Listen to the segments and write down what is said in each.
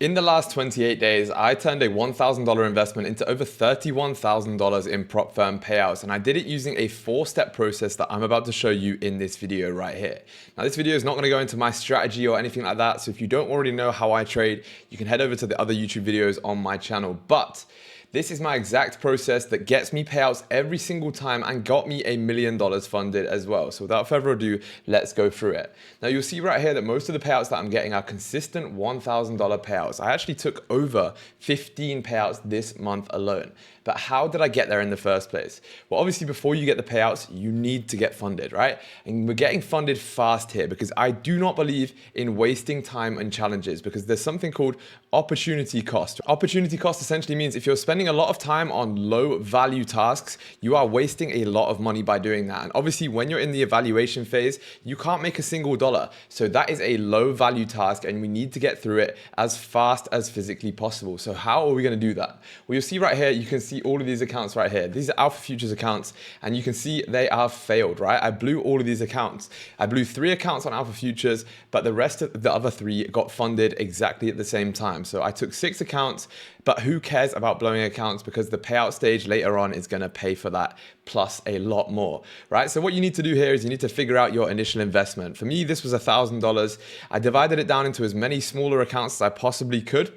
In the last 28 days, I turned a $1,000 investment into over $31,000 in prop firm payouts, and I did it using a 4-step process that I'm about to show you in this video right here. Now, this video is not going to go into my strategy or anything like that, so if you don't already know how I trade, you can head over to the other YouTube videos on my channel. But this is my exact process that gets me payouts every single time and got me $1 million funded as well. So without further ado, let's go through it. Now you'll see right here that most of the payouts that I'm getting are consistent $1,000 payouts. I actually took over 15 payouts this month alone. But how did I get there in the first place? Well, obviously before you get the payouts, you need to get funded, right? And we're getting funded fast here because I do not believe in wasting time and challenges because there's something called opportunity cost. Opportunity cost essentially means if you're spending a lot of time on low value tasks, you are wasting a lot of money by doing that. And obviously when you're in the evaluation phase, you can't make a single dollar. So that is a low value task and we need to get through it as fast as physically possible. So how are we going to do that? Well, you'll see right here, you can see all of these accounts right here. These are Alpha Futures accounts and you can see they have failed, right? I blew all of these accounts. I blew 3 accounts on Alpha Futures, but the rest of the other 3 got funded exactly at the same time. So I took 6 accounts, but who cares about blowing accounts because the payout stage later on is going to pay for that plus a lot more, right? So what you need to do here is you need to figure out your initial investment. For me, this was $1,000. I divided it down into as many smaller accounts as I possibly could.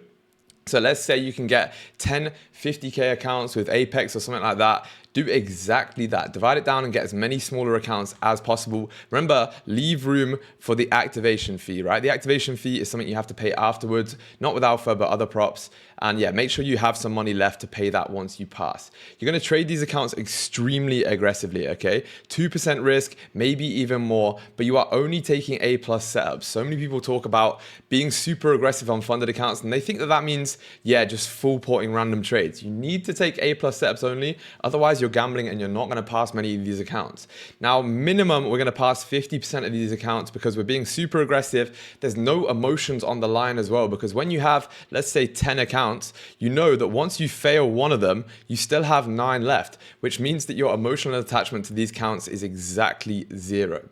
So let's say you can get 10 50K accounts with Apex or something like that. Do exactly that. Divide it down and get as many smaller accounts as possible. Remember, leave room for the activation fee, right? The activation fee is something you have to pay afterwards, not with Alpha, but other props. And yeah, make sure you have some money left to pay that once you pass. You're going to trade these accounts extremely aggressively, okay? 2% risk, maybe even more, but you are only taking A+ setups. So many people talk about being super aggressive on funded accounts, and they think that that means, yeah, just full porting random trades. You need to take A+ setups only, otherwise you're gambling and you're not going to pass many of these accounts. Now, minimum, we're going to pass 50% of these accounts because we're being super aggressive. There's no emotions on the line as well, because when you have, let's say 10 accounts, you know that once you fail one of them, you still have 9 left, which means that your emotional attachment to these counts is exactly 0.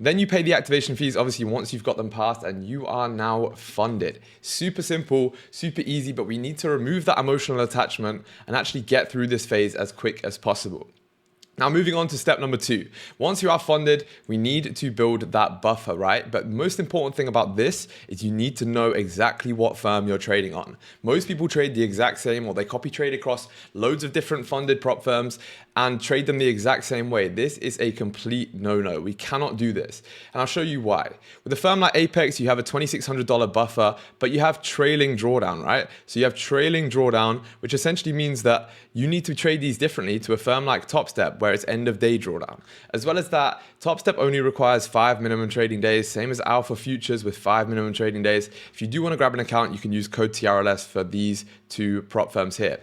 Then you pay the activation fees, obviously, once you've got them passed, and you are now funded. Super simple, super easy, but we need to remove that emotional attachment and actually get through this phase as quick as possible. Now, moving on to step number 2. Once you are funded, we need to build that buffer, right? But the most important thing about this is you need to know exactly what firm you're trading on. Most people trade the exact same, or they copy trade across loads of different funded prop firms and trade them the exact same way. This is a complete no-no. We cannot do this. And I'll show you why. With a firm like Apex, you have a $2,600 buffer, but you have trailing drawdown, right? So you have trailing drawdown, which essentially means that you need to trade these differently to a firm like TopStep, where it's end of day drawdown. As well as that, TopStep only requires 5 minimum trading days, same as Alpha Futures with 5 minimum trading days. If you do want to grab an account, you can use code TRLS for these 2 prop firms here.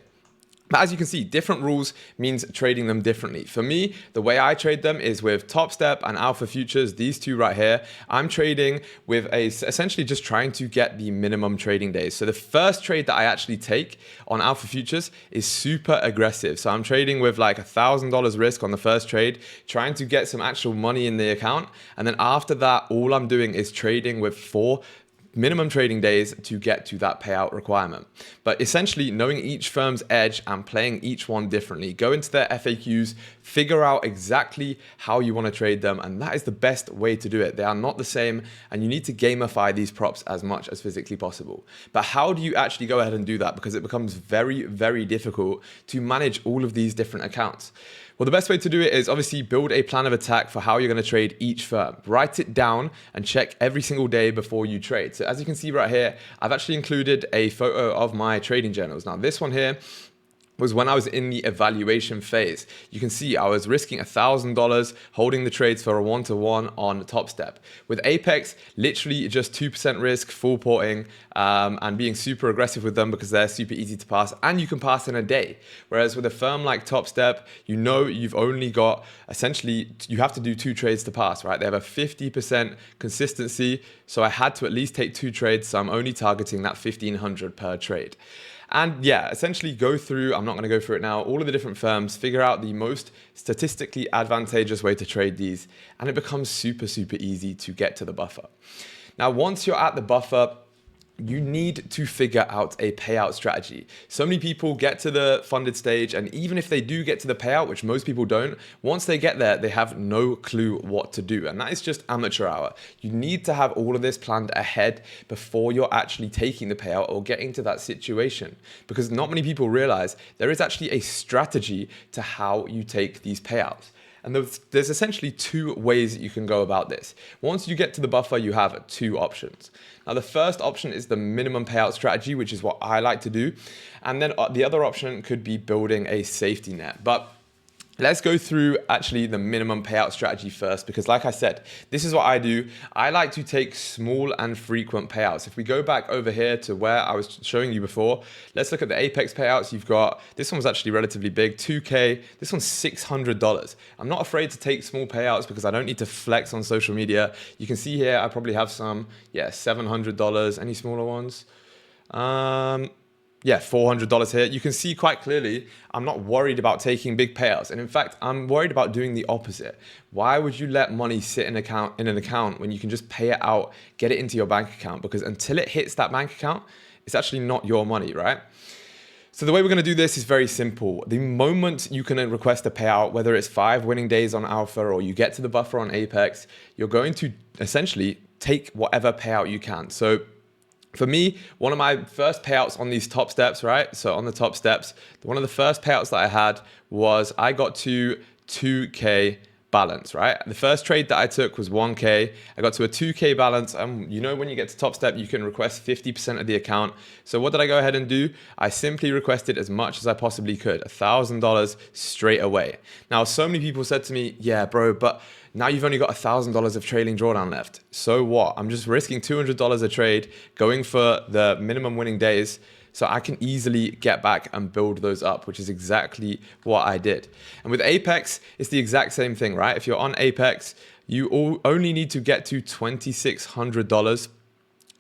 But as you can see, different rules means trading them differently. For me, the way I trade them is with TopStep and Alpha Futures, these 2 right here. I'm trading with essentially just trying to get the minimum trading days. So the first trade that I actually take on Alpha Futures is super aggressive. So I'm trading with like $1,000 risk on the first trade, trying to get some actual money in the account. And then after that, all I'm doing is trading with 4 minimum trading days to get to that payout requirement. But essentially knowing each firm's edge and playing each one differently, go into their FAQs, figure out exactly how you want to trade them, and that is the best way to do it. They are not the same, and you need to gamify these props as much as physically possible. But how do you actually go ahead and do that? Because it becomes very, very difficult to manage all of these different accounts. Well, the best way to do it is obviously build a plan of attack for how you're going to trade each firm. Write it down and check every single day before you trade. So as you can see right here, I've actually included a photo of my trading journals. Now this one here was when I was in the evaluation phase. You can see I was risking $1,000 holding the trades for a 1-to-1 on TopStep. With Apex, literally just 2% risk, full porting, and being super aggressive with them because they're super easy to pass, and you can pass in a day. Whereas with a firm like TopStep, you know you've only got, essentially, you have to do 2 trades to pass, right? They have a 50% consistency, so I had to at least take 2 trades, so I'm only targeting that 1,500 per trade. And yeah, essentially go through, I'm not going to go through it now, all of the different firms, figure out the most statistically advantageous way to trade these, and it becomes super, super easy to get to the buffer. Now, once you're at the buffer, you need to figure out a payout strategy. So many people get to the funded stage, and even if they do get to the payout, which most people don't, once they get there, they have no clue what to do. And that is just amateur hour. You need to have all of this planned ahead before you're actually taking the payout or getting to that situation. Because not many people realize there is actually a strategy to how you take these payouts. And there's essentially two ways that you can go about this. Once you get to the buffer, you have two options. Now, the first option is the minimum payout strategy, which is what I like to do. And then the other option could be building a safety net. But let's go through actually the minimum payout strategy first, because like I said, this is what I do. I like to take small and frequent payouts. If we go back over here to where I was showing you before, let's look at the Apex payouts. You've got, this one was actually relatively big, 2K, this one's $600. I'm not afraid to take small payouts because I don't need to flex on social media. You can see here, I probably have some, $700, any smaller ones? $400 here. You can see quite clearly, I'm not worried about taking big payouts. And in fact, I'm worried about doing the opposite. Why would you let money sit in an account when you can just pay it out, get it into your bank account? Because until it hits that bank account, it's actually not your money, right? So the way we're going to do this is very simple. The moment you can request a payout, whether it's 5 winning days on Alpha or you get to the buffer on Apex, you're going to essentially take whatever payout you can. So for me, one of my first payouts on these TopSteps, right? So on the TopSteps, one of the first payouts that I had was I got to 2K balance, right? The first trade that I took was 1K. I got to a 2K balance. You know, when you get to TopStep, you can request 50% of the account. So what did I go ahead and do? I simply requested as much as I possibly could, $1,000 straight away. Now, so many people said to me, yeah, bro, but now you've only got $1,000 of trailing drawdown left. So what? I'm just risking $200 a trade, going for the minimum winning days, so I can easily get back and build those up, which is exactly what I did. And with Apex, it's the exact same thing, right? If you're on Apex, you only need to get to $2,600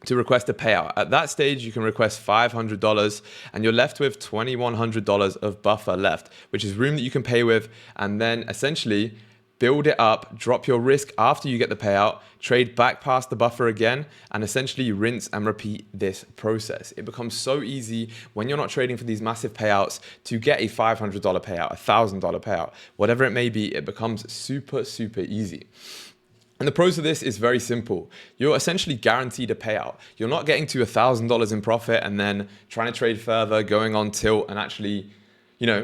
to request a payout. At that stage, you can request $500 and you're left with $2,100 of buffer left, which is room that you can pay with, and then essentially build it up, drop your risk after you get the payout, trade back past the buffer again, and essentially rinse and repeat this process. It becomes so easy when you're not trading for these massive payouts to get a $500 payout, a $1,000 payout, whatever it may be, it becomes super, super easy. And the pros of this is very simple. You're essentially guaranteed a payout. You're not getting to $1,000 in profit and then trying to trade further, going on tilt and actually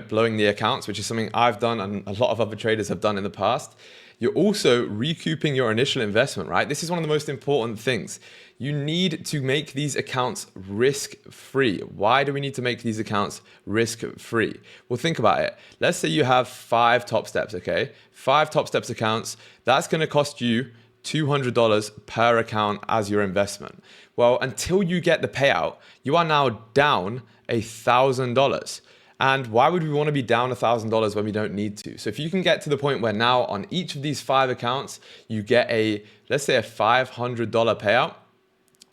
blowing the accounts, which is something I've done and a lot of other traders have done in the past. You're also recouping your initial investment, right? This is one of the most important things. You need to make these accounts risk-free. Why do we need to make these accounts risk-free? Well, think about it. Let's say you have 5 TopSteps, okay? 5 TopSteps accounts. That's going to cost you $200 per account as your investment. Well, until you get the payout, you are now down $1,000. And why would we want to be down $1,000 when we don't need to? So if you can get to the point where now on each of these 5 accounts, you get let's say a $500 payout.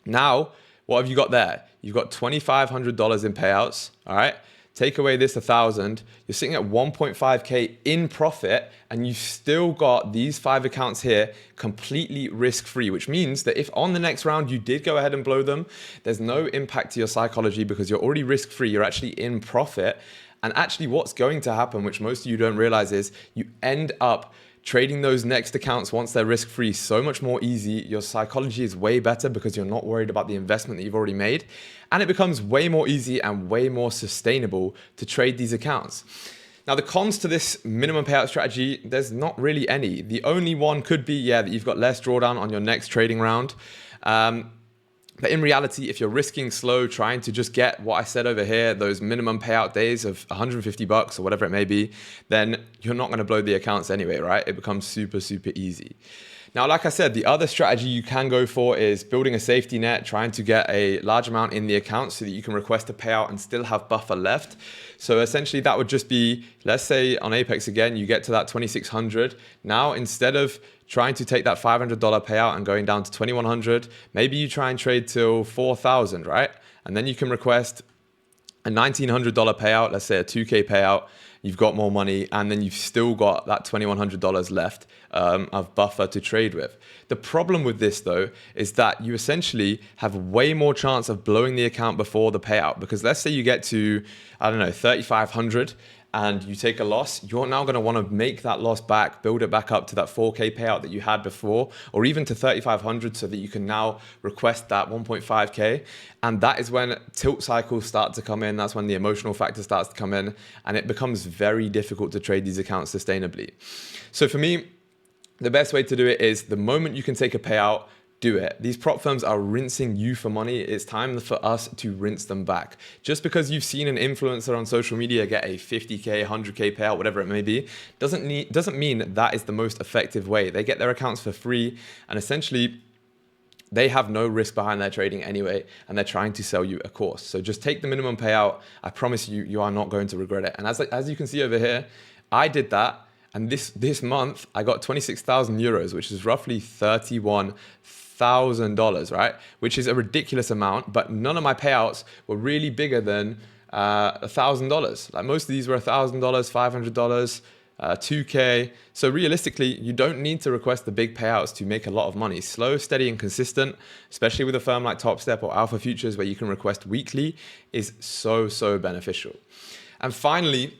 Now, what have you got there? You've got $2,500 in payouts, all right? Take away this 1,000, you're sitting at 1.5K in profit, and you've still got these 5 accounts here completely risk-free, which means that if on the next round you did go ahead and blow them, there's no impact to your psychology because you're already risk-free, you're actually in profit. And actually what's going to happen, which most of you don't realize, is you end up trading those next accounts once they're risk-free so much more easy. Your psychology is way better because you're not worried about the investment that you've already made. And it becomes way more easy and way more sustainable to trade these accounts. Now, the cons to this minimum payout strategy, there's not really any. The only one could be, that you've got less drawdown on your next trading round. But in reality, if you're risking slow, trying to just get what I said over here, those minimum payout days of $150 or whatever it may be, then you're not going to blow the accounts anyway, right? It becomes super, super easy. Now, like I said, the other strategy you can go for is building a safety net, trying to get a large amount in the account so that you can request a payout and still have buffer left. So essentially that would just be, let's say on Apex again, you get to that 2,600. Now, instead of trying to take that $500 payout and going down to 2,100, maybe you try and trade till 4,000, right? And then you can request a $1,900 payout, let's say a 2K payout, you've got more money, and then you've still got that $2,100 left of buffer to trade with. The problem with this though is that you essentially have way more chance of blowing the account before the payout, because let's say you get to, I don't know, 3,500 and you take a loss, you're now going to want to make that loss back, build it back up to that 4K payout that you had before, or even to 3,500, so that you can now request that 1.5K. And that is when tilt cycles start to come in. That's when the emotional factor starts to come in, and it becomes very difficult to trade these accounts sustainably. So for me, the best way to do it is the moment you can take a payout, do it. These prop firms are rinsing you for money. It's time for us to rinse them back. Just because you've seen an influencer on social media get a 50K, 100K payout, whatever it may be, doesn't mean that is the most effective way. They get their accounts for free, and essentially they have no risk behind their trading anyway, and they're trying to sell you a course. So just take the minimum payout. I promise you, you are not going to regret it. And as you can see over here, I did that. And this month I got 26,000 euros, which is roughly $31,000, right? Which is a ridiculous amount, but none of my payouts were really bigger than $1,000. Like most of these were $1,000, $500, 2K. So realistically, you don't need to request the big payouts to make a lot of money. Slow, steady, and consistent, especially with a firm like TopStep or Alpha Futures, where you can request weekly, is so beneficial. And finally,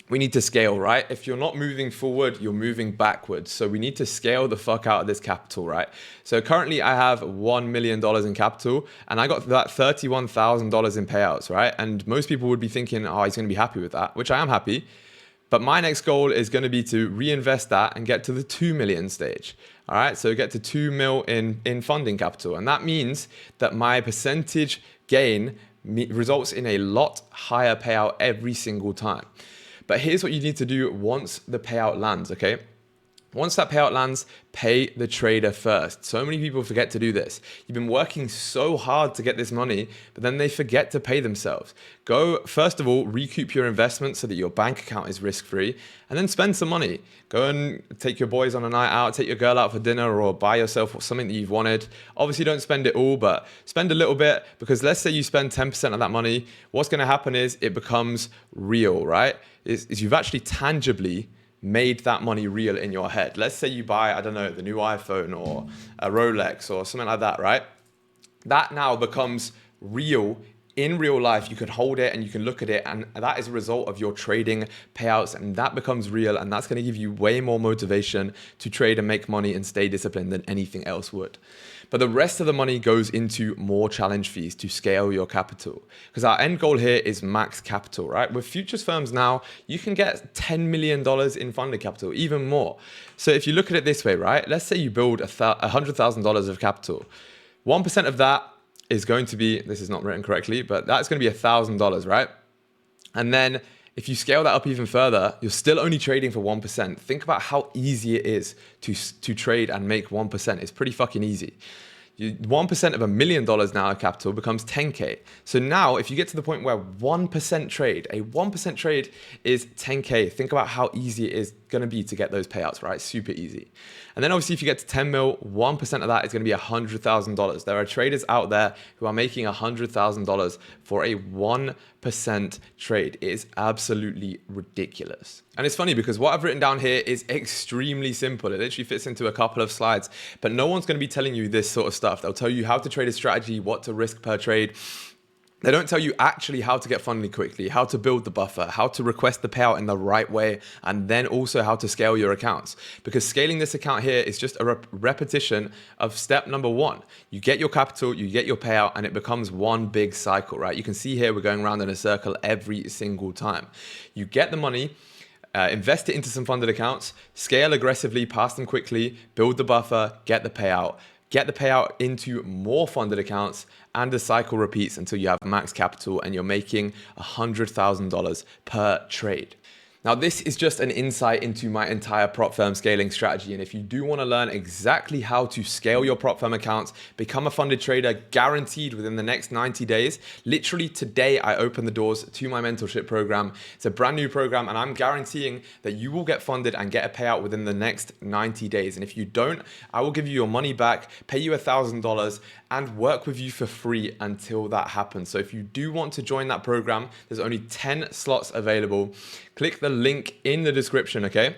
we need to scale, right? If you're not moving forward, you're moving backwards. So we need to scale the fuck out of this capital, right? So currently I have $1 million in capital, and I got that $31,000 in payouts, right? And most people would be thinking, oh, he's gonna be happy with that, which I am happy. But my next goal is gonna be to reinvest that and get to the 2 million stage. All right, so get to 2 mil in funding capital. And that means that my percentage gain results in a lot higher payout every single time. But here's what you need to do once the payout lands, okay? Once that payout lands, pay the trader first. So many people forget to do this. You've been working so hard to get this money, but then they forget to pay themselves. Go, first of all, recoup your investment so that your bank account is risk-free, and then spend some money. Go and take your boys on a night out, take your girl out for dinner, or buy yourself something that you've wanted. Obviously, don't spend it all, but spend a little bit, because let's say you spend 10% of that money. What's gonna happen is it becomes real, right? Is you've actually tangibly made that money real in your head. Let's say you buy, I don't know, the new iPhone or a Rolex or something like that, right? That now becomes real in real life. You can hold it and you can look at it, and that is a result of your trading payouts, and that becomes real, and that's going to give you way more motivation to trade and make money and stay disciplined than anything else would. But the rest of the money goes into more challenge fees to scale your capital, because our end goal here is max capital, right? With futures firms now, you can get $10 million in funding capital, even more. So if you look at it this way, right? Let's say you build $100,000 of capital. 1% of that is going to be, this is not written correctly, but that's going to be $1,000, right? And then if you scale that up even further, you're still only trading for 1%. Think about how easy it is to trade and make 1%. It's pretty fucking easy. 1% of $1 million now of capital becomes 10K. So now if you get to the point where 1% trade, a 1% trade is 10K, think about how easy it is going to be to get those payouts, right? Super easy. And then obviously if you get to 10 mil, 1% of that is going to be $100,000. There are traders out there who are making $100,000 for a 1% trade. It is absolutely ridiculous. And it's funny because what I've written down here is extremely simple. It literally fits into a couple of slides, but no one's going to be telling you this sort of stuff. They'll tell you how to trade a strategy, what to risk per trade. They don't tell you actually how to get funding quickly, how to build the buffer, how to request the payout in the right way, and then also how to scale your accounts. Because scaling this account here is just a repetition of step number one. You get your capital, you get your payout, and it becomes one big cycle, right? You can see here we're going around in a circle every single time. You get the money, invest it into some funded accounts, scale aggressively, pass them quickly, build the buffer, get the payout into more funded accounts, and the cycle repeats until you have max capital and you're making $100,000 per trade. Now, this is just an insight into my entire prop firm scaling strategy. And if you do want to learn exactly how to scale your prop firm accounts, become a funded trader guaranteed within the next 90 days, literally today, I open the doors to my mentorship program. It's a brand new program, and I'm guaranteeing that you will get funded and get a payout within the next 90 days. And if you don't, I will give you your money back, pay you $1,000, and work with you for free until that happens. So if you do want to join that program, there's only 10 slots available. Click the link in the description, okay?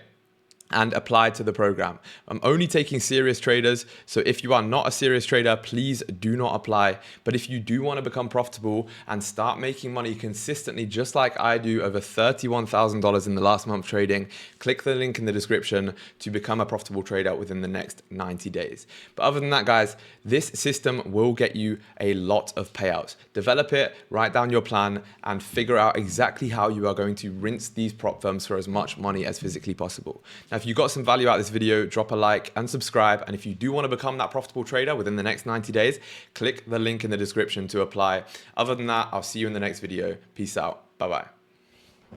And apply to the program. I'm only taking serious traders. So if you are not a serious trader, please do not apply. But if you do want to become profitable and start making money consistently, just like I do, over $31,000 in the last month trading, click the link in the description to become a profitable trader within the next 90 days. But other than that, guys, this system will get you a lot of payouts. Develop it, write down your plan, and figure out exactly how you are going to rinse these prop firms for as much money as physically possible. Now, if you got some value out of this video, drop a like and subscribe. And if you do want to become that profitable trader within the next 90 days, click the link in the description to apply. Other than that, I'll see you in the next video. Peace out. Bye-bye.